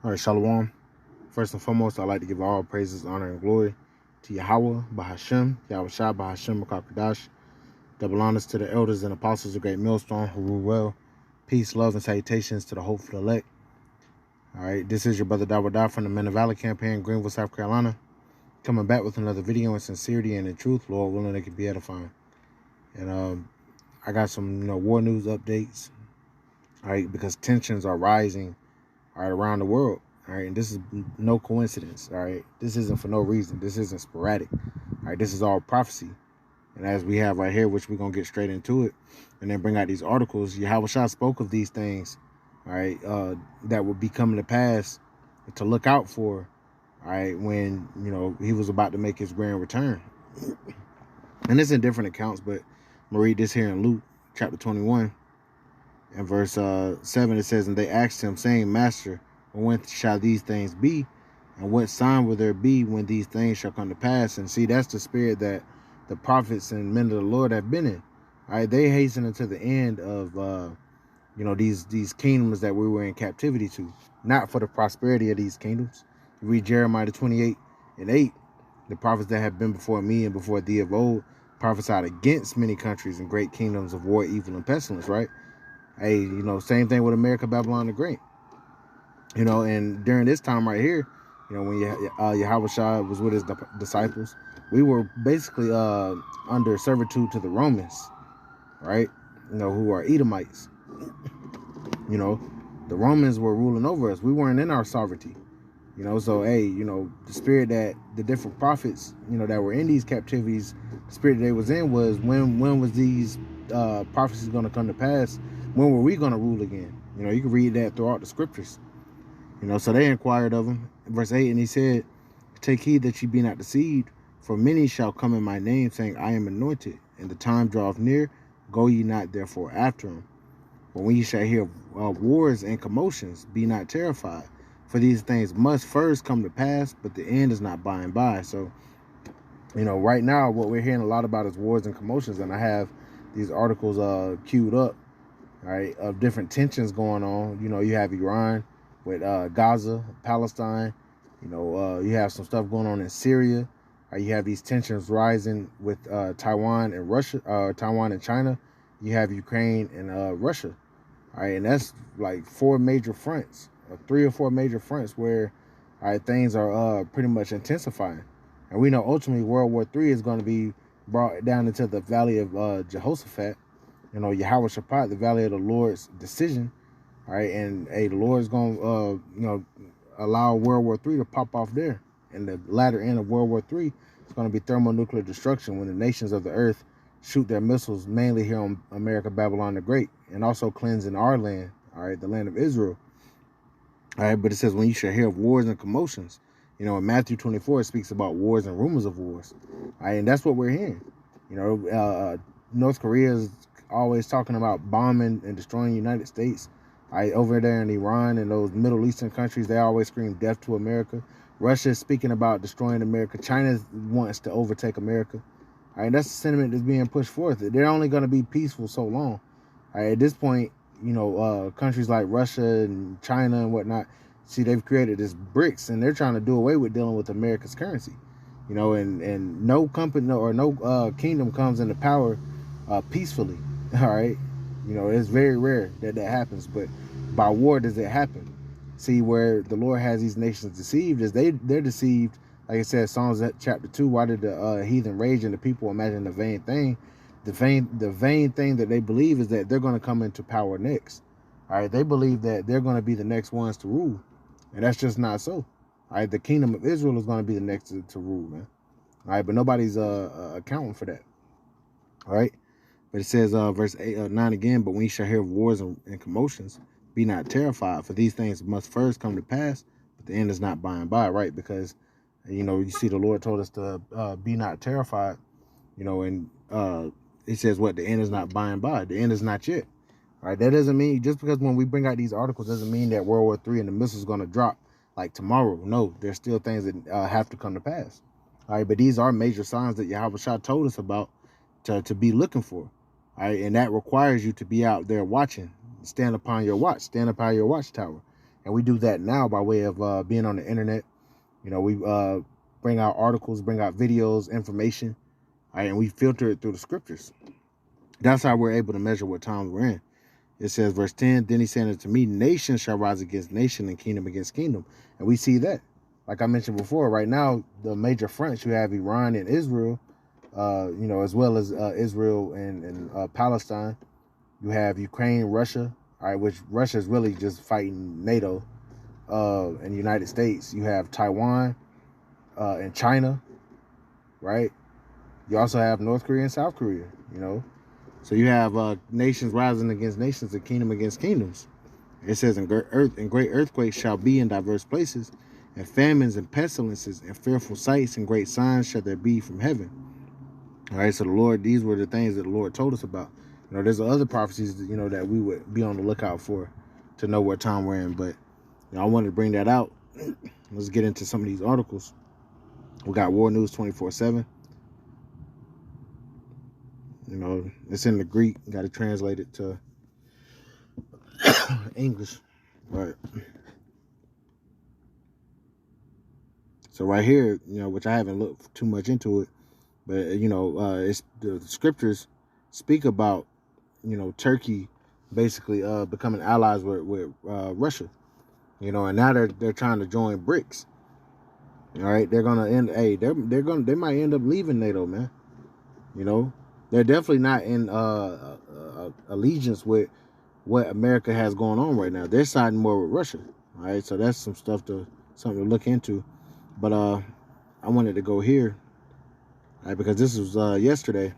All right, Shalom. First and foremost, I'd like to give all praises, honor, and glory to Yahweh, Bahashem, Yahweh Shah, Bahashem, Makakadash. Double honors to the elders and apostles of Great Millstone who rule well. Peace, love, and salutations to the hopeful elect. All right, this is your brother Dawada from the Men of Valor campaign, Greenville, South Carolina. Coming back with another video in sincerity and in truth, Lord willing, it can be edifying. And I got some, war news updates. All right, because tensions are rising, all right, around the world. All right, and this is no coincidence. All right, this isn't for no reason. This isn't sporadic. All right, this is all prophecy. And as we have right here, which we're going to get straight into it, and then bring out these articles, Yahweh Shah spoke of these things, all right, that would be coming to pass to look out for, all right, when, he was about to make his grand return. And it's in different accounts, but I'm going to read this here in Luke chapter 21 and verse 7. It says, "And they asked him, saying, Master, when shall these things be? And what sign will there be when these things shall come to pass?" And see, that's the spirit that the prophets and men of the Lord have been in. All right, they hasten into the end of, these kingdoms that we were in captivity to, not for the prosperity of these kingdoms. You read Jeremiah 28:8, the prophets that have been before me and before thee of old prophesied against many countries and great kingdoms of war, evil, and pestilence, right? Hey, same thing with America, Babylon the Great. And during this time right here, when Yahweh Shah was with his disciples, we were basically under servitude to the Romans, right? Who are Edomites. The Romans were ruling over us. We weren't in our sovereignty. So, hey, the spirit that the different prophets, that were in these captivities, the spirit they was in was when was these prophecies going to come to pass? When were we going to rule again? You can read that throughout the scriptures. So they inquired of him. Verse 8, and he said, "Take heed that ye be not deceived, for many shall come in my name, saying, I am anointed, and the time draweth near. Go ye not therefore after him. But when ye shall hear wars and commotions, be not terrified. For these things must first come to pass, but the end is not by and by." So, right now, what we're hearing a lot about is wars and commotions. And I have these articles queued up, right, of different tensions going on. You have Iran with Gaza, Palestine. You have some stuff going on in Syria. You have these tensions rising with Taiwan and Russia, Taiwan and China. You have Ukraine and Russia. All right, and that's like 4 major fronts, 3 or 4 major fronts where things are pretty much intensifying. And we know ultimately World War III is going to be brought down into the valley of Jehoshaphat, Yahweh Shaphat, the valley of the Lord's decision. All right, and the Lord's going to, allow World War III to pop off there. And the latter end of World War III is going to be thermonuclear destruction when the nations of the earth shoot their missiles, mainly here on America, Babylon the Great, and also cleansing our land, all right, the land of Israel. All right, but it says, when you shall hear of wars and commotions, in Matthew 24, it speaks about wars and rumors of wars. All right, and that's what we're hearing. North Korea is always talking about bombing and destroying the United States. Over there in Iran and those Middle Eastern countries, they always scream death to America. Russia is speaking about destroying America. China wants to overtake America. All right, that's the sentiment that's being pushed forth. They're only going to be peaceful so long. All right, at this point, countries like Russia and China and whatnot, see, they've created this BRICS, and they're trying to do away with dealing with America's currency. And no company or no kingdom comes into power peacefully. All right. It's very rare that happens, but by war does it happen. See, where the Lord has these nations deceived is they're deceived. Like I said, Psalms chapter 2, why did the heathen rage and the people imagine the vain thing? The vain thing that they believe is that they're going to come into power next. All right, they believe that they're going to be the next ones to rule, and that's just not so. All right, the kingdom of Israel is going to be the next to rule, man. All right, but nobody's accounting for that. All right. But it says, verse 9 again, "But when you shall hear of wars and commotions, be not terrified, for these things must first come to pass, but the end is not by and by," right? Because, you see the Lord told us to be not terrified, and it says what? The end is not by and by. The end is not yet. All right, that doesn't mean, just because when we bring out these articles, doesn't mean that World War III and the missiles going to drop like tomorrow. No, there's still things that have to come to pass. All right, but these are major signs that Yahweh Shah told us about to be looking for. All right, and that requires you to be out there watching, stand upon your watch, stand upon your watchtower, And we do that now by way of being on the internet. You know, we bring out articles, bring out videos, information, all right, and we filter it through the scriptures. That's how we're able to measure what times we're in. It says, verse 10, then he said unto me, nation shall rise against nation and kingdom against kingdom. And we see that. Like I mentioned before, right now, the major fronts, you have Iran and Israel, you know, as well as Israel and Palestine. You have Ukraine, Russia, all right, which Russia is really just fighting NATO and the United States. You have Taiwan and China, right? You also have North Korea and South Korea, you know. So you have nations rising against nations and kingdom against kingdoms. It says, and great earthquakes shall be in diverse places, and famines and pestilences and fearful sights and great signs shall there be from heaven. All right, so the Lord, these were the things that the Lord told us about. You know, there's other prophecies, you know, that we would be on the lookout for to know what time we're in. But, you know, I wanted to bring that out. Let's get into some of these articles. We got War News 24/7. You know, it's in the Greek. Got to translate it to English. Right. So right here, you know, which I haven't looked too much into it, but you know, it's the scriptures speak about, you know, Turkey basically becoming allies with Russia. You know, and now they're trying to join BRICS. All right, they're gonna end. Hey, they might end up leaving NATO, man. You know, they're definitely not in allegiance with what America has going on right now. They're siding more with Russia. All right, so that's something to look into. But I wanted to go here, all right, because this was yesterday.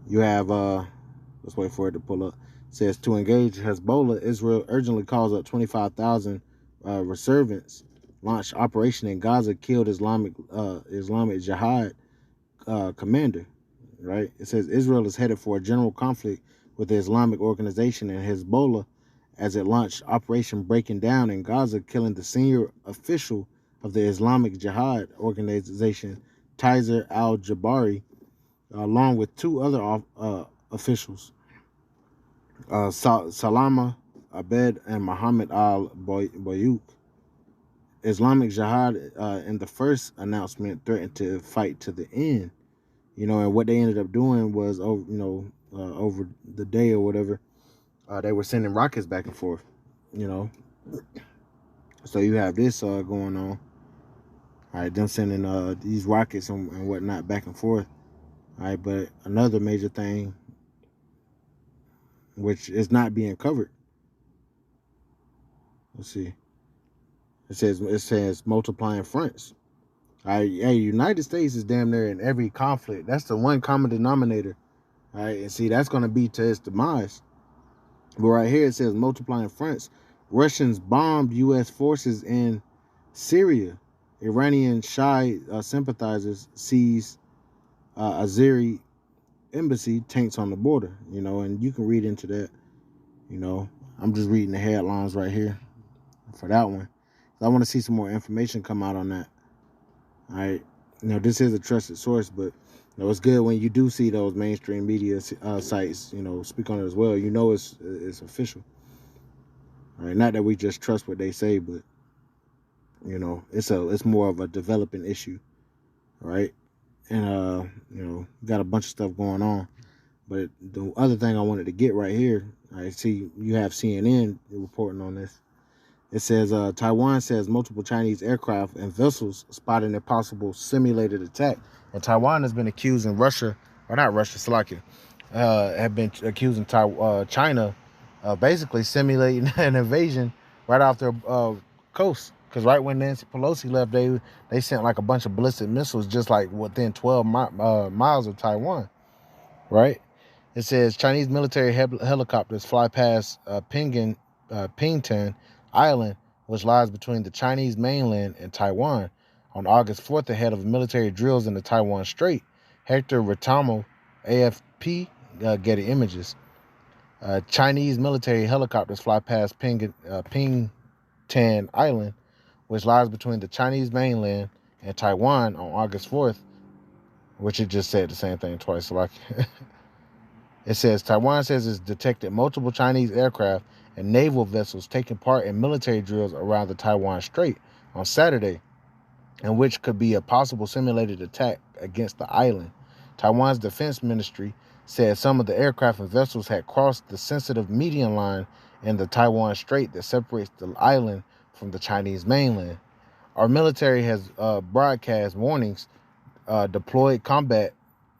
You have let's wait for it to pull up. It says to engage Hezbollah, Israel urgently calls up 25,000 reservists. Launched operation in Gaza, killed Islamic Jihad commander. Right. It says Israel is headed for a general conflict with the Islamic organization and Hezbollah as it launched Operation Breaking Down in Gaza, killing the senior official of the Islamic Jihad organization, Taser al-Jabari, along with two other officials, Salama Abed and Muhammad al-Boyuk. Islamic Jihad in the first announcement threatened to fight to the end. You know, and what they ended up doing was, over the day or whatever, they were sending rockets back and forth, you know. So you have this going on. All right, them sending these rockets and whatnot back and forth. All right, but another major thing, which is not being covered. Let's see. It says multiplying fronts. All right, hey, United States is damn near in every conflict. That's the one common denominator. All right, and see, that's going to be to its demise. But right here it says multiplying fronts. Russians bombed U.S. forces in Syria. Iranian Shia sympathizers seize Azeri embassy, tanks on the border. You know, and you can read into that. You know, I'm just reading the headlines right here for that one. I want to see some more information come out on that. All right, you know, this is a trusted source, but you know, it's good when you do see those mainstream media sites, you know, speak on it as well. You know, it's official. All right, not that we just trust what they say, but you know, it's more of a developing issue, right? And you know, got a bunch of stuff going on. But the other thing I wanted to get right here, I see you have CNN reporting on this. It says Taiwan says multiple Chinese aircraft and vessels spotted a possible simulated attack. And Taiwan has been accusing Russia, or not Russia, Slovakia, have been accusing China basically simulating an invasion right off their coast. Because right when Nancy Pelosi left, they sent like a bunch of ballistic missiles just like within 12 miles of Taiwan, right? It says Chinese military helicopters fly past Pingtan Island, which lies between the Chinese mainland and Taiwan, on August 4th ahead of military drills in the Taiwan Strait. Hector Retamo, AFP, Getty Images. Chinese military helicopters fly past Pingtan Island, which lies between the Chinese mainland and Taiwan on August 4th, which it just said the same thing twice. So like, It says Taiwan says it's detected multiple Chinese aircraft and naval vessels taking part in military drills around the Taiwan Strait on Saturday, and which could be a possible simulated attack against the island. Taiwan's defense ministry said some of the aircraft and vessels had crossed the sensitive median line in the Taiwan Strait that separates the island from the Chinese mainland. Our military has broadcast warnings, deployed combat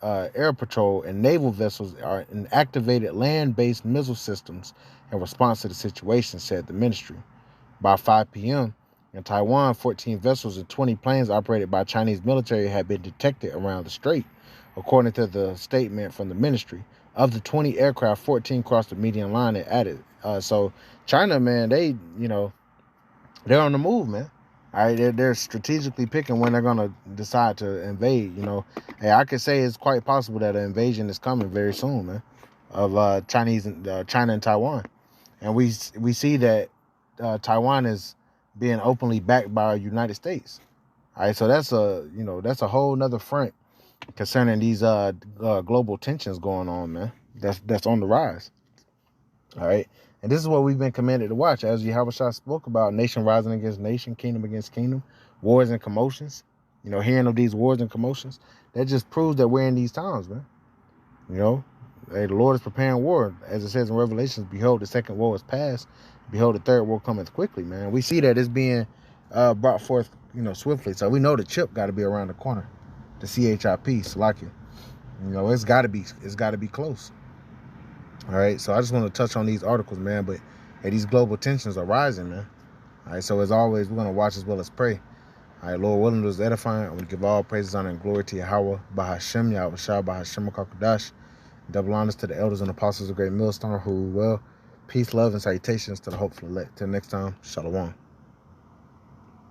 air patrol and naval vessels are in activated land-based missile systems in response to the situation, said the ministry. By 5 p.m. in Taiwan, 14 vessels and 20 planes operated by Chinese military had been detected around the strait, according to the statement from the ministry. Of the 20 aircraft, 14 crossed the median line and added. So China, man, they're on the move, man. All right, they're strategically picking when they're gonna decide to invade. Hey, I could say it's quite possible that an invasion is coming very soon, man, of China and Taiwan, and we see that Taiwan is being openly backed by the United States. All right, so that's a whole nother front concerning these global tensions going on, man. That's on the rise. All right. And this is what we've been commanded to watch. As Yahushua spoke about, nation rising against nation, kingdom against kingdom, wars and commotions. Hearing of these wars and commotions, that just proves that we're in these times, man. Hey, the Lord is preparing war. As it says in Revelations, behold, the second woe is past. Behold, the third woe cometh quickly, man. We see that it's being brought forth, swiftly. So we know the chip got to be around the corner. The CHIP, Salakia. It's got to be close. All right, so I just want to touch on these articles, man. But hey, these global tensions are rising, man. All right, so as always, we're going to watch as well as pray. All right, Lord willing, it was edifying. I'm going to give all praises, honor, and glory to Yahweh, Bahashem, Yahweh Shah, Bahashem, Kakadash. Double honors to the elders and apostles of Great Millstone who well. Peace, love, and salutations to the hopeful elect. Till next time, Shalom.